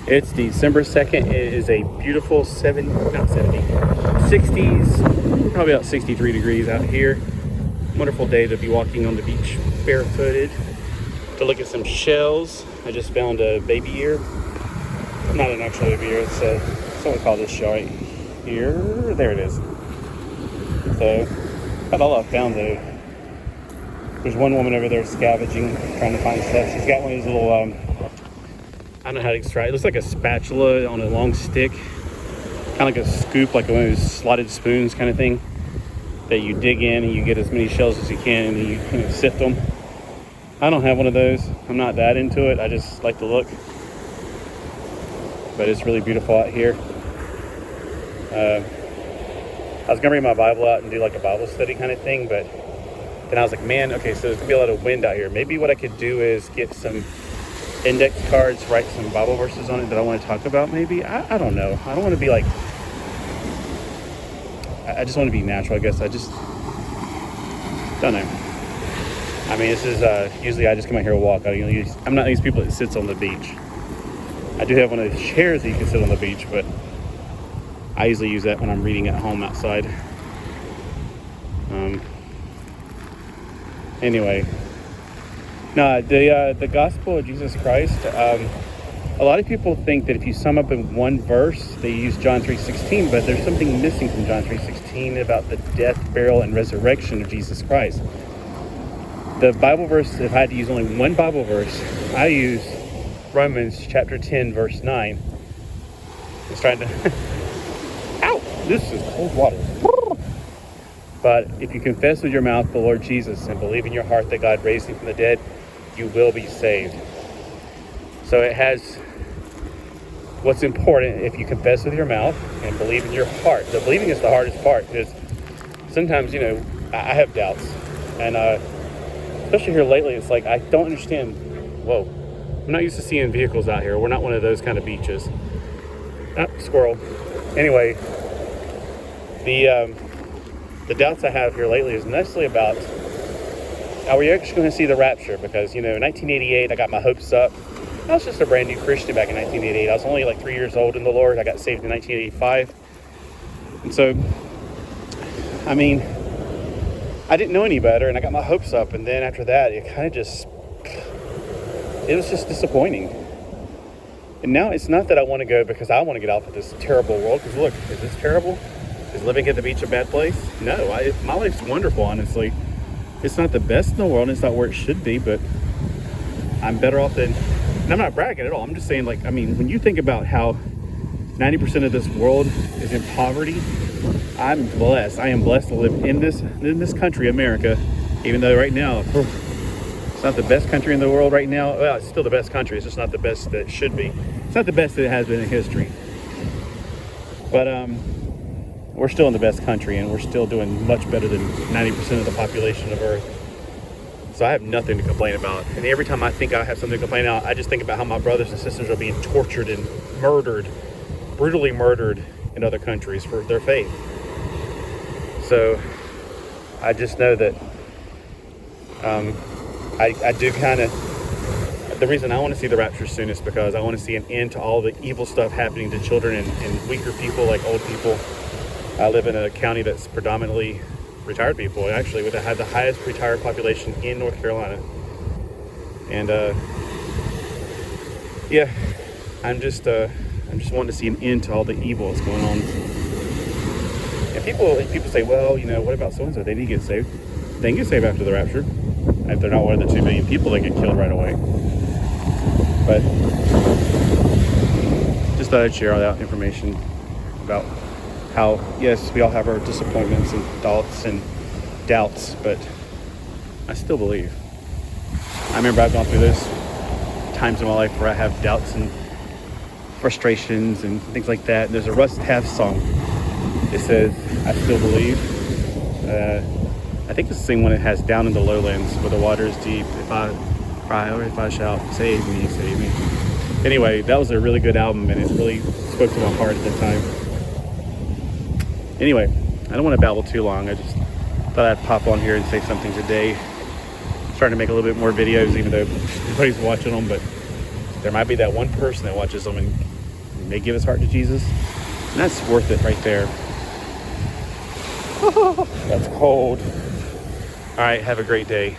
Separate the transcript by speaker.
Speaker 1: It's December 2nd. It is a beautiful 60s, probably about 63 degrees out here. Wonderful day to be walking on the beach barefooted to look at some shells. I just found a baby ear. Not an actual baby ear. It's someone called this shell right here. There it is. So that's all I found though. There's one woman over there scavenging, trying to find stuff. She's got one of these little, I don't know how to extract. It looks like a spatula on a long stick, kind of like a scoop, like one of those slotted spoons kind of thing that you dig in and you get as many shells as you can and you sift them. I don't have one of those. I'm not that into it. I just like to look. But it's really beautiful out here. I was gonna bring my Bible out and do like a Bible study kind of thing, but then I was like, man, okay, so there's gonna be a lot of wind out here. Maybe what I could do is get some index cards, write some Bible verses on it that I want to talk about. Maybe I don't know. I don't want to be like. I just want to be natural. I guess I just don't know. I mean, this is usually I just come out here and walk. I'm not these people that sits on the beach. I do have one of the chairs that you can sit on the beach, but I usually use that when I'm reading at home outside. Anyway, no, the gospel of Jesus Christ. A lot of people think that if you sum up in one verse, they use John 3:16, but there's something missing from John 3:16 about the death, burial, and resurrection of Jesus Christ. The Bible verse, if I had to use only one Bible verse, I use Romans chapter 10, verse 9. It's trying to... Ow! This is cold water. But if you confess with your mouth the Lord Jesus and believe in your heart that God raised him from the dead, you will be saved. So it has what's important. If you confess with your mouth and believe in your heart. The believing is the hardest part, because sometimes, I have doubts. And especially here lately, it's like I don't understand. Whoa. I'm not used to seeing vehicles out here. We're not one of those kind of beaches. Squirrel. Anyway, the doubts I have here lately is mostly about, are we actually going to see the rapture? Because, in 1988, I got my hopes up. I was just a brand new Christian back in 1988. I was only like 3 years old in the Lord. I got saved in 1985. And so, I mean, I didn't know any better, and I got my hopes up. And then after that, it was just disappointing. And now it's not that I want to go because I want to get off of this terrible world. Because look, is this terrible? Is living at the beach a bad place? No, my life's wonderful, honestly. It's not the best in the world. It's not where it should be, but I'm better off than... And I'm not bragging at all. I'm just saying, when you think about how 90% of this world is in poverty, I'm blessed. I am blessed to live in this country, America, even though right now, it's not the best country in the world right now. Well, it's still the best country. It's just not the best that it should be. It's not the best that it has been in history. But we're still in the best country, and we're still doing much better than 90% of the population of Earth. So I have nothing to complain about. And every time I think I have something to complain about, I just think about how my brothers and sisters are being tortured and murdered, brutally murdered in other countries for their faith. So I just know that I do kind of... The reason I want to see the rapture soon is because I want to see an end to all the evil stuff happening to children and weaker people, like old people. I live in a county that's predominantly retired people, actually, with have the highest retired population in North Carolina. And I'm just wanting to see an end to all the evil that's going on. And people say, well, what about so and so? They need to get saved. They can get saved after the rapture if they're not one of the 2 million people that get killed right away. But just thought I'd share all that information about how, yes, we all have our disappointments and thoughts and doubts, but I still believe. I remember I've gone through those times in my life where I have doubts and frustrations and things like that. And there's a Russ Taff song. It says, I still believe. I think it's the same one that has Down in the Lowlands, where the water is deep. If I cry or if I shout, save me, save me. Anyway, that was a really good album, and it really spoke to my heart at the time. Anyway, I don't want to babble too long. I just thought I'd pop on here and say something today. I'm starting to make a little bit more videos, even though nobody's watching them, but There might be that one person that watches them and may give his heart to Jesus. And that's worth it right there. That's cold. All right, have a great day.